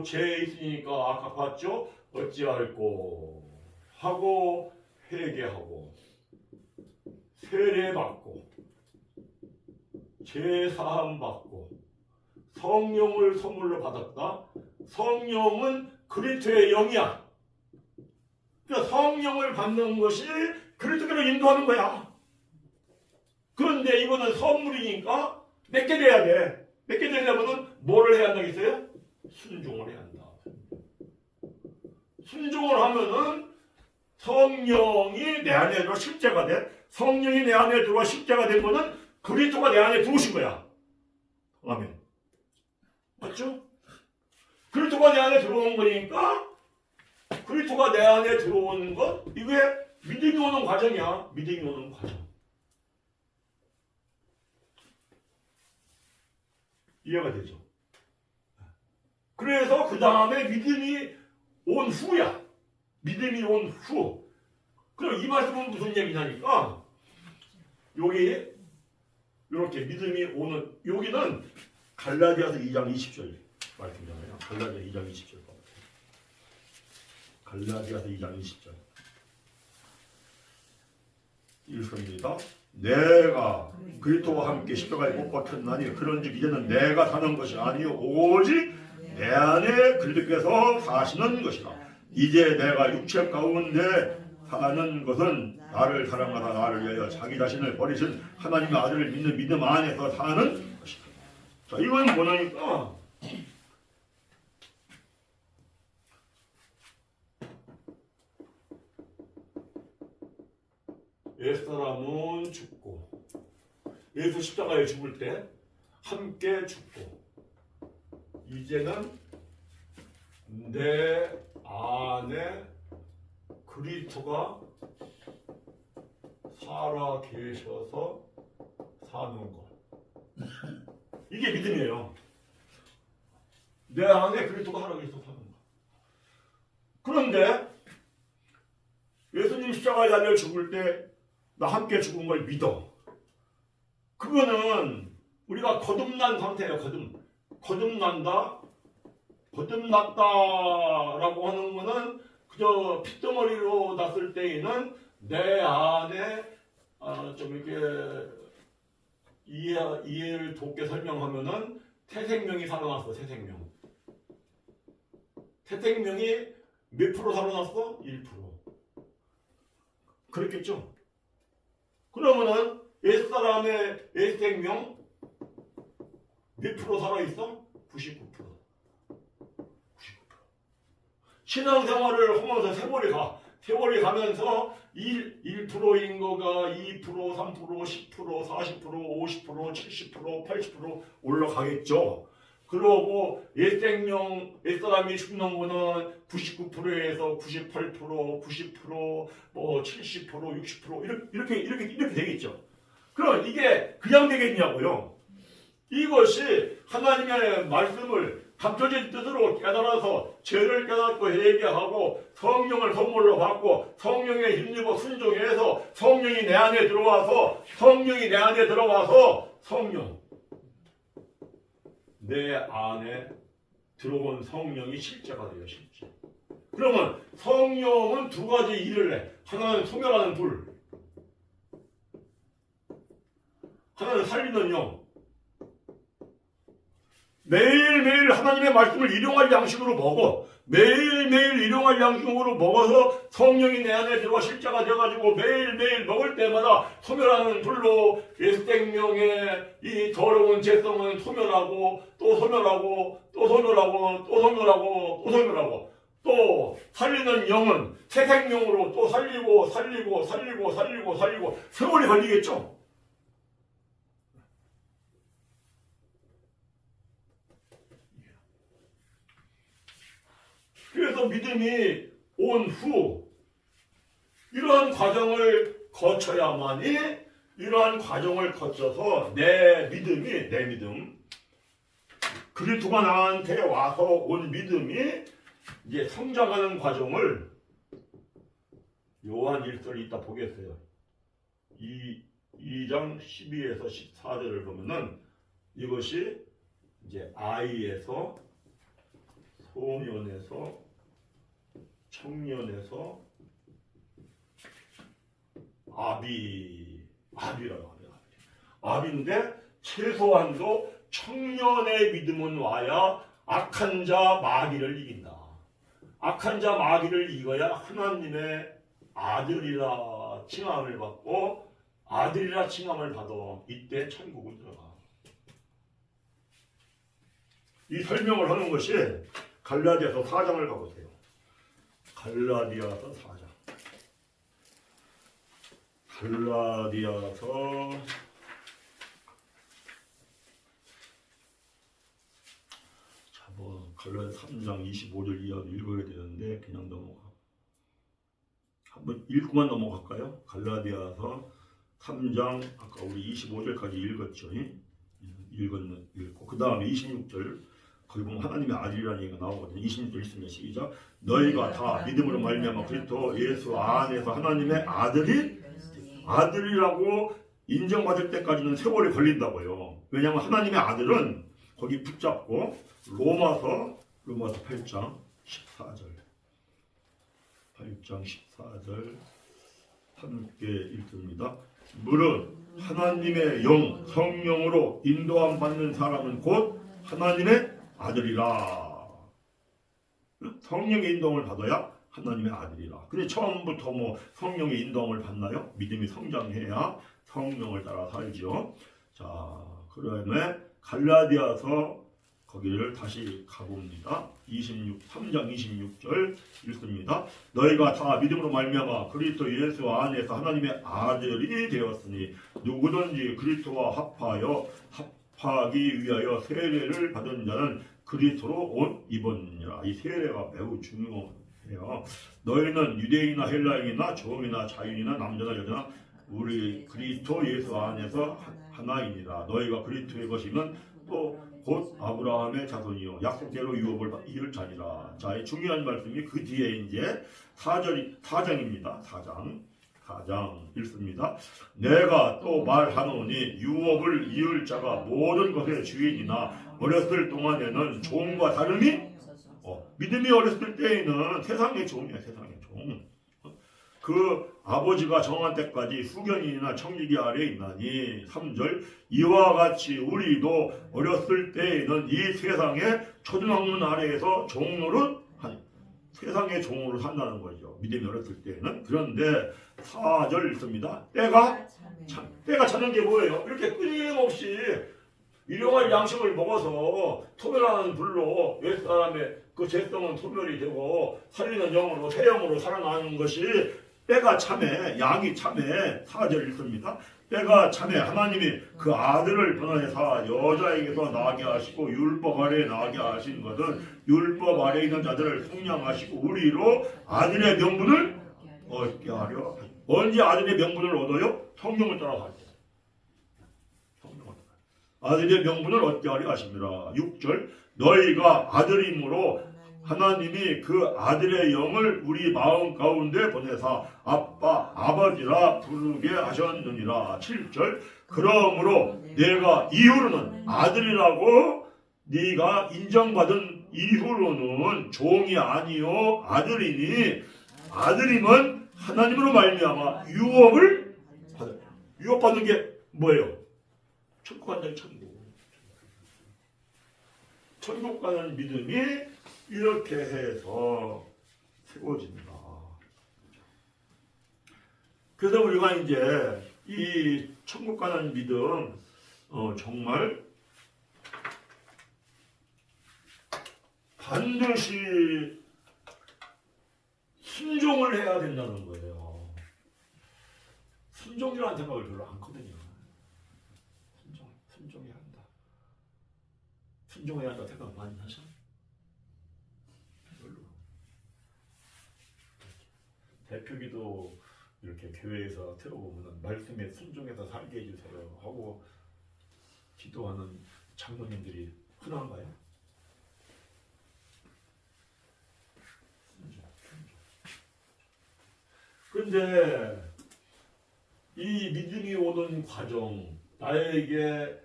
죄 있으니까 아까 봤죠? 어찌할꼬 하고 회개하고 세례받고 제사함 받고 성령을 선물로 받았다. 성령은 그리스도의 영이야. 그러니까 성령을 받는 것이 그리스도로 인도하는 거야. 그런데 이거는 선물이니까 맺게 돼야 돼. 맺게 되려면 뭐를 해야 한다겠어요? 순종을 해야 한다. 순종을 하면은 성령이 내 안에 들어와 십자가 돼. 성령이 내 안에 들어와 십자가 된 거는 그리스도가 내 안에 들어오신 거야. 아멘. 맞죠? 그리스도가 내 안에 들어온 거니까 그리스도가 내 안에 들어오는 것, 이게 믿음이 오는 과정이야. 믿음이 오는 과정. 이해가 되죠? 그래서 그 다음에 믿음이 온 후야. 믿음이 온 후. 그럼 이 말씀은 무슨 얘기냐니까, 여기 이렇게 믿음이 오는, 여기는 갈라디아서 2장 20절 말씀이잖아요. 갈라디아 2장 20절. 갈라디아서 2장 20절. 읽습니다. 내가 그리스도와 함께 십자가에 못 박혔나니 그런즉 이제는 내가 사는 것이 아니요 오직 내 안에 그리스도께서 사시는 것이라. 이제 내가 육체 가운데 사는 것은 나를 사랑하다 나를 위하여 자기 자신을 버리신 하나님의 아들을 믿는 믿음 안에서 사는 것이다. 자, 이건 뭐냐니까 옛사람은 죽고 예수 십자가에 죽을 때 함께 죽고 이제는 내 안에 그리스도가 살아 계셔서 사는 것. 이게 믿음이에요. 내 안에 그리스도가 살아 계셔서 사는 것. 그런데 예수님 십자가에 달려 죽을 때 나 함께 죽은 걸 믿어. 그거는 우리가 거듭난 상태예요. 거듭났다라고 하는 거는 그저 핏덩어리로 났을 때에는 내 안에 좀 이렇게 이해를 돕게 설명하면은 새 생명이 살아났어. 새 생명이 몇 프로 살아났어? 1%. 그랬겠죠? 그러면은 옛사람의 옛생명 몇 프로 살아있어? 99%. 신앙생활을 하면서 세월이 가면서 1%인 거가 2%, 3%, 10%, 40%, 50%, 70%, 80% 올라가겠죠. 그러고 옛사람이 죽는 거는 99%에서 98%, 90%, 뭐 70%, 60% 이렇게 되겠죠. 그럼 이게 그냥 되겠냐고요. 이것이 하나님의 말씀을 감춰진 뜻으로 깨달아서 죄를 깨닫고 회개하고 성령을 선물로 받고 성령에 힘입어 순종해서 성령이 내 안에 들어와서 성령 내 안에 들어온 성령이 실제가 돼요. 실제. 그러면 성령은 두 가지 일을 해. 하나는 소멸하는 불, 하나는 살리는 영. 매일매일 하나님의 말씀을 일용할 양식으로 먹어. 매일매일 일용할 양식으로 먹어서 성령이 내 안에 들어와 실제가 되어가지고 매일매일 먹을 때마다 소멸하는 불로 생명의 이 더러운 죄성은 소멸하고 또 소멸하고 또 소멸하고 또 소멸하고 또 소멸하고 또 살리는 영은 새 생명으로 또 살리고 세월이 걸리겠죠. 그래서 믿음이 온 후 이러한 과정을 거쳐야만이 이러한 과정을 거쳐서 내 믿음 그리스도가 나한테 와서 온 믿음이 이제 성장하는 과정을 요한 1절 이따 보겠어요. 2장 12에서 14절을 보면은 이것이 이제 아이에서 소년에서 청년에서 아비라고 합니다. 아비인데 최소한도 청년의 믿음은 와야 악한 자 마귀를 이긴다. 악한 자 마귀를 이겨야 하나님의 아들이라 칭함을 받고 아들이라 칭함을 받아 이때 천국을 들어가. 이 설명을 하는 것이 갈라디아서 4장을 가보세요. 갈라디아서 4장. 갈라디아서 갈라디아 3장 25절 이하도 읽어야 되는데 그냥 넘어가. 한번 읽고만 넘어갈까요? 갈라디아서 3장 아까 우리 25절까지 읽었죠. 읽고 그 다음에 26절 거기 보면 하나님의 아들이라는 얘기가 나오거든요. 26절 있으면 시작. 너희가 다 믿음으로 말미암아 그리스도 예수 안에서 하나님의 아들이라고 인정받을 때까지는 세월이 걸린다고요. 왜냐하면 하나님의 아들은 거기 붙잡고 로마서 8장 14절 함께 읽습니다. 무릇 하나님의 영 성령으로 인도함 받는 사람은 곧 하나님의 아들이라. 성령의 인도함을 받아야 하나님의 아들이라. 근데 처음부터 뭐 성령의 인도함을 받나요? 믿음이 성장해야 성령을 따라 살죠. 자, 그다음에 갈라디아서 거기를 다시 가봅니다. 3장 26절 읽습니다. 너희가 다 믿음으로 말미암아 그리스도 예수 안에서 하나님의 아들이 되었으니 누구든지 그리스도와 합하기 위하여 세례를 받은 자는 그리스도로 옷 입었느니라. 이 세례가 매우 중요해요. 너희는 유대인이나 헬라인이나 종이나 자유인이나 남자나 여자나 우리 그리스도 예수 안에서 하나이니라. 너희가 그리스도의 것이면 또 곧 아브라함의 자손이요 약속대로 유업을 이을 자니라. 자, 이 중요한 말씀이 그 뒤에 이제 4장입니다. 4장 읽습니다. 내가 또 말하노니 유업을 이을 자가 모든 것의 주인이나 어렸을 동안에는 종과 다름이 믿음이 어렸을 때에는 세상의 종이야. 세상의 종. 그 아버지가 정한 때까지 후견인이나 청지기 아래에 있나니 3절 이와 같이 우리도 어렸을 때에는 이 세상의 초등학문 아래에서 종노릇하니 세상의 종으로 산다는 거죠. 믿음이 어렸을 때에는. 그런데 4절 있습니다. 때가 차는 게 뭐예요? 이렇게 끊임없이 일용할 양식을 먹어서 소멸하는 불로 옛사람의 그 죄성은 소멸이 되고 살리는 영으로 새 영으로 살아나는 것이 때가 참에 양이 참에 4절 읽습니다. 때가 참에 하나님이 그 아들을 변화해서 여자에게서 나게 하시고 율법 아래에 나게 하신 것은 율법 아래에 있는 자들을 속량하시고 우리로 아들의 명분을 얻게 하려. 언제 아들의 명분을 얻어요? 성령을 따라갈 때. 성령을 따라. 아들의 명분을 얻게 하려 하십니다. 6절 너희가 아들임으로 하나님이 그 아들의 영을 우리 마음 가운데 보내사 아빠 아버지라 부르게 하셨느니라. 7절 그러므로 내가 이후로는 아들이라고 네가 인정받은 이후로는 종이 아니요 아들이니 아들임은 하나님으로 말미암아 유업을 받아요. 유업받는 게 뭐예요? 천국 간다는 천국. 천국 가는 믿음이 이렇게 해서 세워집니다. 그래서 우리가 이제 이 천국 가는 믿음 정말 반드시 순종을 해야 된다는 거예요. 순종이라는 생각을 별로 않거든요. 순종해야 한다. 순종해야 한다 생각 많이 하죠? 별로. 대표기도 이렇게 교회에서 들어보면 말씀에 순종해서 살게 해주세요 하고 기도하는 장로님들이 흔한가요? 그런데 이 믿음이 오는 과정, 나에게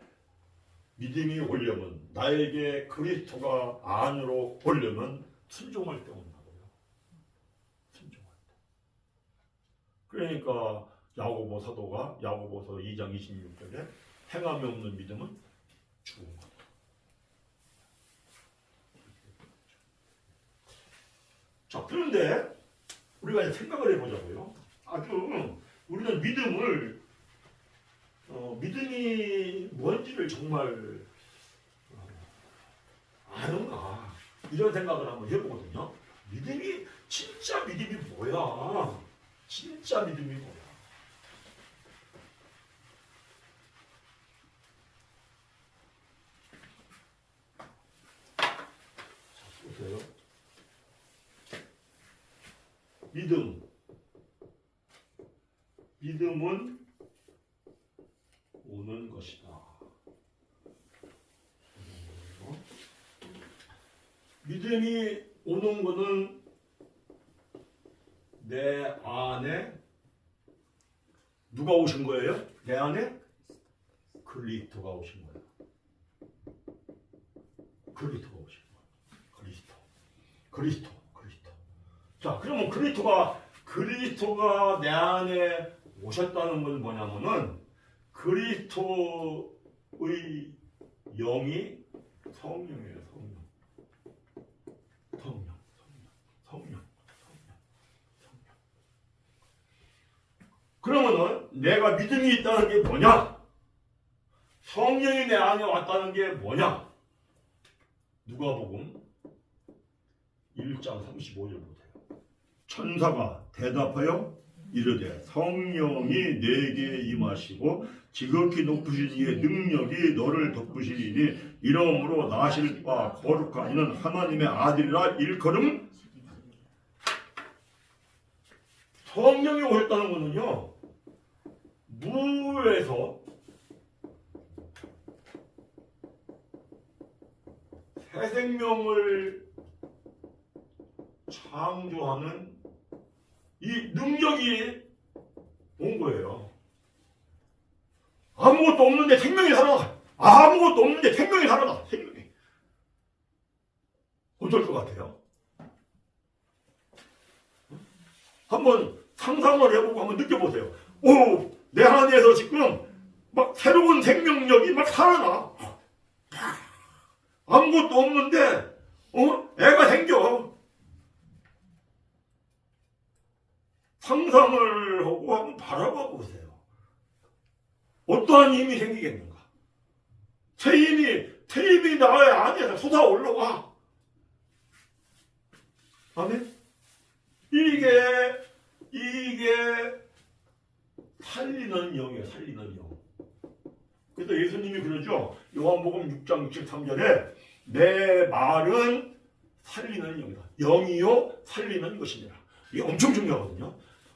믿음이 오려면, 나에게 그리스도가 안으로 오려면 순종할 때 온다고요. 순종할 때. 그러니까 야고보 사도가 야고보서 2장 26절에 행함이 없는 믿음은 죽은 거다. 자, 그런데 우리가 이제 생각을 해보자고요. 아주 우리는 믿음을 믿음이 뭔지를 정말 아는가 이런 생각을 한번 해보거든요. 믿음이 진짜 믿음이 뭐야? 진짜 믿음이 뭐야? 자, 보세요. 믿음은 오는 것이다. 믿음이 오는 것은 내 안에 누가 오신 거예요? 내 안에 그리스도가 오신 거예요. 그리스도가 오신 거예요. 그리스도. 자, 그러면 그리스도가 내 안에 오셨다는 건 뭐냐면은 그리스도의 영이 성령이에요. 성령. 그러면은 내가 믿음이 있다는 게 뭐냐? 성령이 내 안에 왔다는 게 뭐냐? 누가복음 1장 35절 보세요. 천사가 대답하여 이르되 성령이 내게 임하시고 지극히 높으신 이의 능력이 너를 덮으시리니 이러므로 나실 바 거룩한 이는 하나님의 아들이라 일컬음. 성령이 오셨다는 것은요, 무에서 새 생명을 창조하는 이 능력이 온 거예요. 아무것도 없는데 생명이 살아나. 아무것도 없는데 생명이 살아나. 생명이. 어떨 것 같아요? 한번 상상을 해보고 한번 느껴보세요. 오, 내 안에서 지금 막 새로운 생명력이 막 살아나. 아무것도 없는데, 애가 생겨. 상상을 하고 한번 바라봐 보세요. 어떠한 힘이 생기겠는가? 새 힘이 나의 안에서 솟아 올라와. 아멘? 이게 살리는 영이에요. 살리는 영. 그래서 예수님이 그러죠. 요한복음 6장 63절에 내 말은 살리는 영이다. 영이요 살리는 것이니라. 이게 엄청 중요하거든요.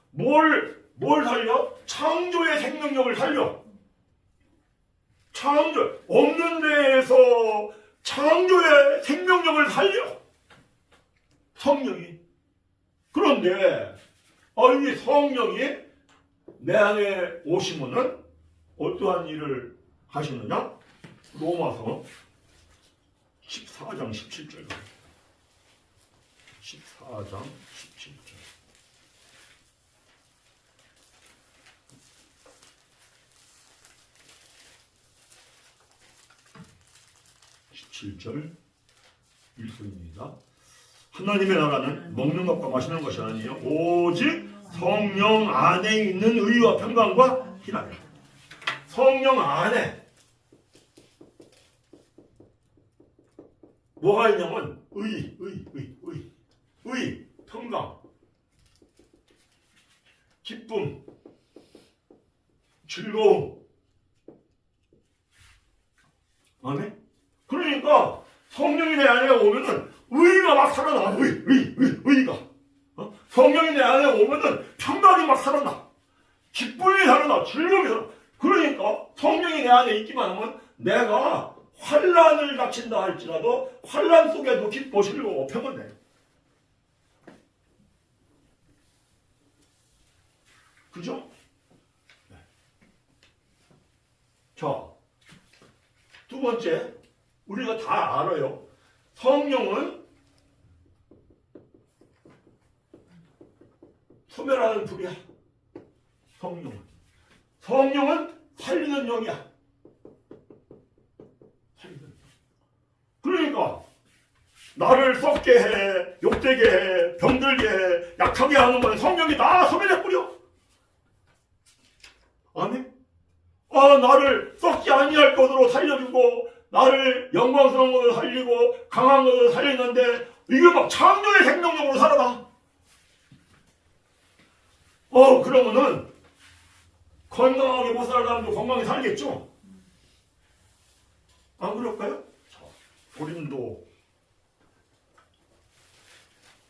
뭘 살려? 창조의 생명력을 살려. 창조 없는 데에서 창조의 생명력을 살려. 성령이. 그런데 이 성령이 내 안에 오시면은 어떠한 일을 하시느냐? 로마서 14장 17절. 14장 17절. 17절 1분입니다. 하나님의 나라는 먹는 것과 마시는 것이 아니요 오직 성령 안에 있는 의와 평강과 희락이라. 성령 안에 뭐가 있냐면 의, 평강, 기쁨, 즐거움. 아멘. 그러니까 성령이 내 안에 오면은 의가 막 살아나. 의가. 성령이 내 안에 오면은 평강이 막 살아나. 기쁨이 살아나. 즐거움이 살아나. 그러니까 성령이 내 안에 있기만 하면 내가 환란을 닥친다 할지라도 환란 속에도 기뻐 즐거워 평안해. 그죠? 네. 자, 두 번째, 우리가 다 알아요. 성령은 소멸하는 불이야. 성령은 살리는 영이야. 그러니까 나를 썩게 해, 욕되게 해, 병들게 해, 약하게 하는 건 성령이 다 소멸해버려. 아멘? 나를 썩지 아니할 것으로 살려주고 나를 영광스러운 것으로 살리고 강한 것으로 살리는데 이게 막 창조의 생명력으로 살아나. 그러면은 건강하게 못 살 사람도 건강하게 살겠죠? 안 그럴까요?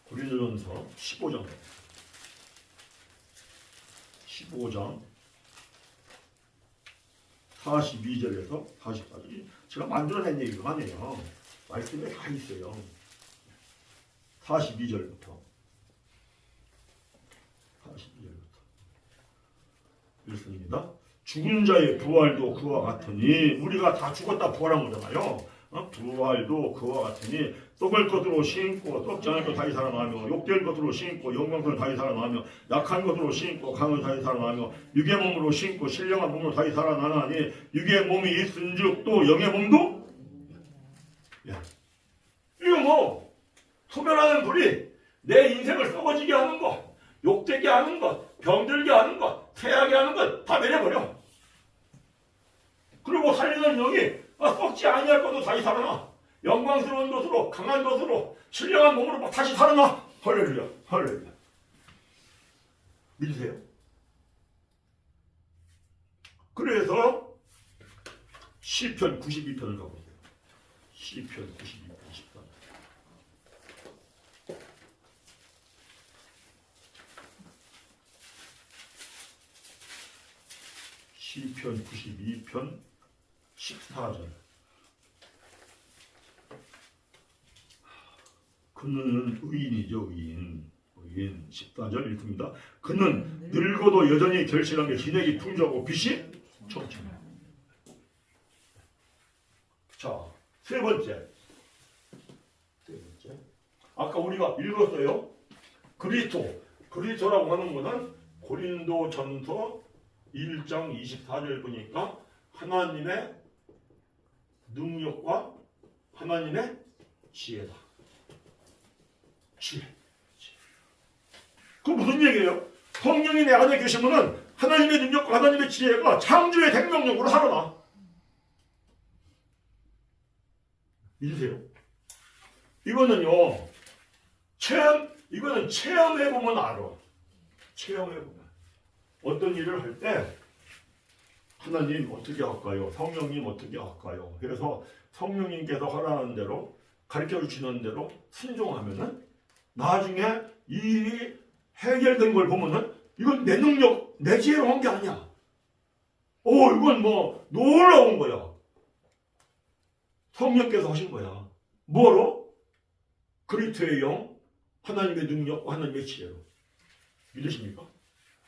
고린도전서 15장 42절에서 44절. 제가 만들어낸 얘기가 아니에요. 말씀에 다 있어요. 42절부터 읽습니다. 죽은 자의 부활도 그와 같으니 우리가 다 죽었다 부활한 거잖아요. 부활도 그와 같으니 썩을 것으로 신고 썩지 않을 것 다시 살아나며 욕될 것으로 신고 영광스러운 다시 살아나며 약한 것으로 신고 강한 다시 살아나며 육의 몸으로 신고 신령한 몸으로 다시 살아나나니 육의 몸이 있은즉 또 영의 몸도 이거 소멸하는 불이 내 인생을 썩어지게 하는 것, 욕되게 하는 것, 병들게 하는 것, 쇠하게 하는 것 다 내려버려. 그리고 살리는 영이 썩지 아니할 것도 다시 살아나. 영광스러운 것으로 강한 것으로 신령한 몸으로 막 다시 살아나. 할렐루야. 믿으세요? 그래서 시편 92편을 가보세요. 시편 92편 14편. 시편 92편 14절. 그는 의인이죠. 의인 14절 읽습니다. 그는 늙어도 여전히 결실한 게 진액이 풍부하고 빛이 촉촉해. 자, 세 번째. 아까 우리가 읽었어요. 그리스도라고 하는 것은 고린도전서 1장 24절 보니까 하나님의 능력과 하나님의 지혜다. 지혜. 그 무슨 얘기예요? 성령이 내 안에 계시면은 하나님의 능력과 하나님의 지혜가 창조의 생명력으로 살아나. 믿으세요? 이거는요, 이거는 체험해보면 알아. 체험해보면. 어떤 일을 할 때 하나님 어떻게 할까요? 성령님 어떻게 할까요? 그래서 성령님께서 하라는 대로 가르쳐 주시는 대로 순종하면은 나중에 이 일이 해결된 걸 보면은 이건 내 능력, 내 지혜로 한 게 아니야. 이건 뭐 놀라운 거야. 성령께서 하신 거야. 뭐로? 그리스도의 영, 하나님의 능력, 하나님의 지혜로. 믿으십니까?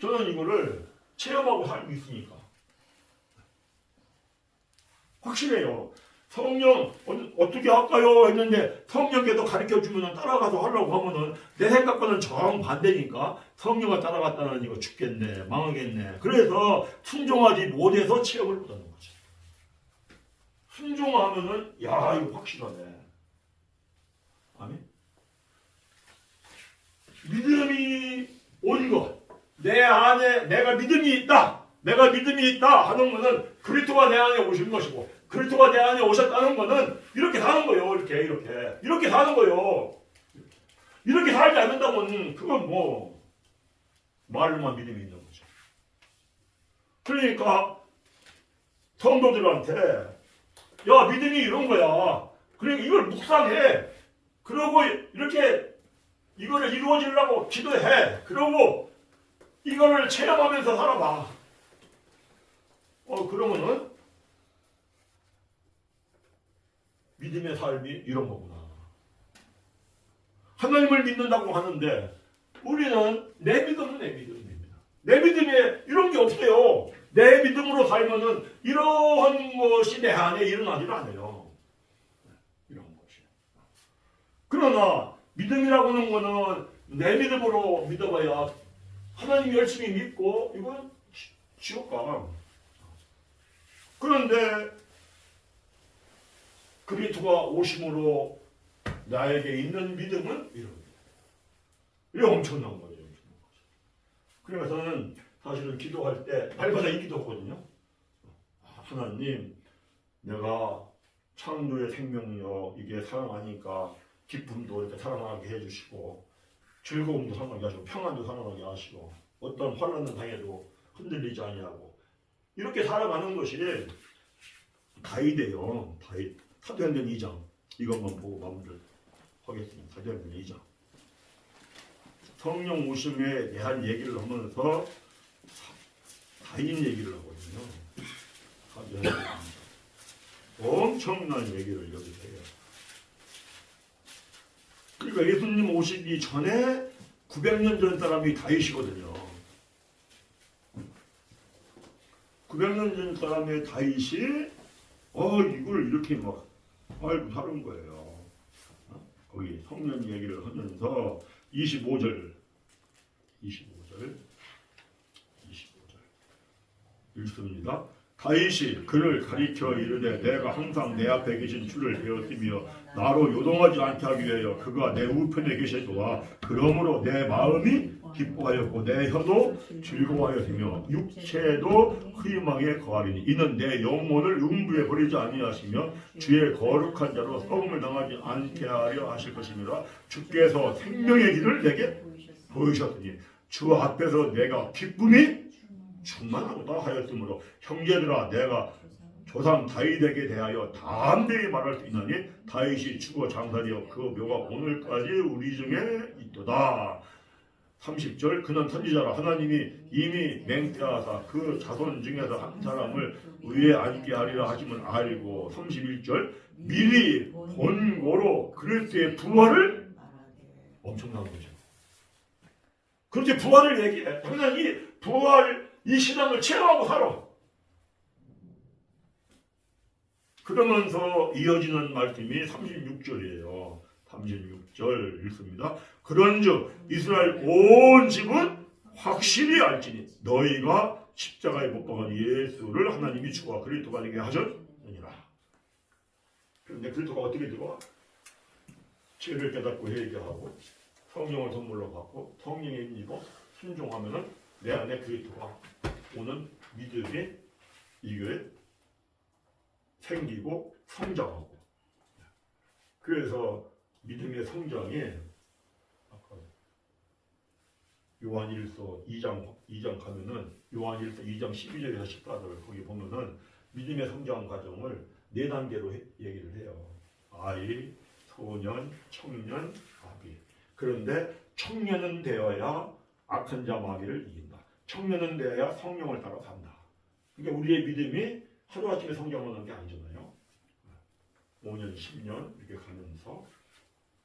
저는 이거를 체험하고 살고 있으니까 확실해요. 성령 어떻게 할까요? 했는데 성령께서 가르쳐주면 따라가서 하려고 하면은 내 생각과는 정반대니까 성령을 따라갔다는 이거 죽겠네, 망하겠네. 그래서 순종하지 못해서 체험을 못하는 거지. 순종하면은 야 이거 확실하네. 아멘. 믿음이 온 것, 내 안에 내가 믿음이 있다, 내가 믿음이 있다 하는 것은 그리스도가 내 안에 오신 것이고, 그리스도가 내 안에 오셨다는 것은 이렇게 사는 거예요. 이렇게 사는 거예요. 이렇게 살지 않는다면 그건 뭐 말로만 믿음이 있는 거죠. 그러니까 성도들한테 야 믿음이 이런 거야. 그러니까 이걸 묵상해. 그러고 이렇게 이거를 이루어지려고 기도해. 그러고 이거를 체험하면서 살아봐. 그러면은 믿음의 삶이 이런 거구나. 하나님을 믿는다고 하는데 우리는 내 믿음입니다. 내 믿음에 이런 게 없어요. 내 믿음으로 살면은 이러한 것이 내 안에 일어나지를 않아요. 이런 것이. 그러나 믿음이라고 하는 거는 내 믿음으로 믿어봐야 하나님 열심히 믿고 이건 지옥 가. 그런데 그리스도가 오심으로 나에게 있는 믿음은 이럽니다. 이게 엄청난 거예요. 그래서 저는 사실은 기도할 때 날마다 이 기도하거든요. 하나님, 내가 창조의 생명력 이게 사랑하니까 기쁨도 이렇게 사랑하게 해주시고 즐거움도 사랑하게 하시고 평안도 사랑하게 하시고 어떤 환난을 당해도 흔들리지 아니하고 이렇게 살아가는 것이 다윗이에요. 다윗. 사도행전 2장 이것만 보고 마무리를 하겠습니다. 사도행전 2장 성령 오심에 대한 얘기를 하면서 다윗 얘기를 하거든요. 사도행전 2장 엄청난 얘기를 여기서 해요. 그러니까 예수님 오시기 전에 900년 전 사람이 다윗이거든요. 900년 전 사람의 다윗이 이걸 이렇게 막 알고 사는 거예요. 거기 성령 얘기를 하면서 25절 읽습니다. 다윗이 그를 가리켜 이르되 내가 항상 내 앞에 계신 주를 배웠으며 나로 요동하지 않게 하기 위하여 그가 내 우편에 계시도다. 그러므로 내 마음이 기뻐하였고 내 혀도 즐거워하였으며 육체도 희망에 거하리니 이는 내 영혼을 음부에 버리지 아니하시며 주의 거룩한 자로 성음을 당하지 않게 하려 하실 것이니라. 주께서 생명의 길을 내게 보이셨으니 주 앞에서 내가 기쁨이 충만하다 하였으므로 형제들아 내가 조상 다윗에게 대하여 담대히 말할 수 있나니 다윗이 죽어 장사되어 그 묘가 오늘까지 우리 중에 있도다. 30절 그는 선지자라 하나님이 이미 맹세하사 그 자손 중에서 한 사람을 위에 앉게 하리라 하시면 알고 31절 미리 본고로 그리스도의 부활을 엄청난 거죠. 그렇게 부활을 얘기해. 당연히 부활 이 신앙을 체험하고 살아. 그러면서 이어지는 말씀이 36절이에요. 36절 읽습니다. 그런즉 이스라엘 온 집은 확실히 알지니 너희가 십자가에 못 박은 예수를 하나님이 주와 그리스도가 되게 하셨느니라. 그런데 그리스도가 어떻게 들어와? 죄를 깨닫고 회개하고 성령을 선물로 받고 성령에 힘입어 순종하면은 내 안에 그리스도가 오는 믿음이 이게 생기고 성장하고. 그래서 믿음의 성장이 요한일서 2장 가면은 요한일서 2장 12절에서 14절 거기 보면은 믿음의 성장 과정을 4단계로 얘기를 해요. 아이, 소년, 청년, 아비. 그런데 청년은 되어야 악한 자 마귀를 이긴다. 청년은 되어야 성령을 따라 산다. 그러니까 우리의 믿음이 하루아침에 성장하는 게 아니잖아요. 5년, 10년 이렇게 가면서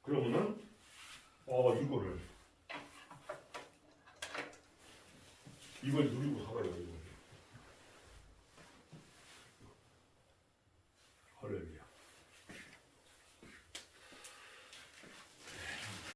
그러면은 이걸 누리고 살아요. 이거.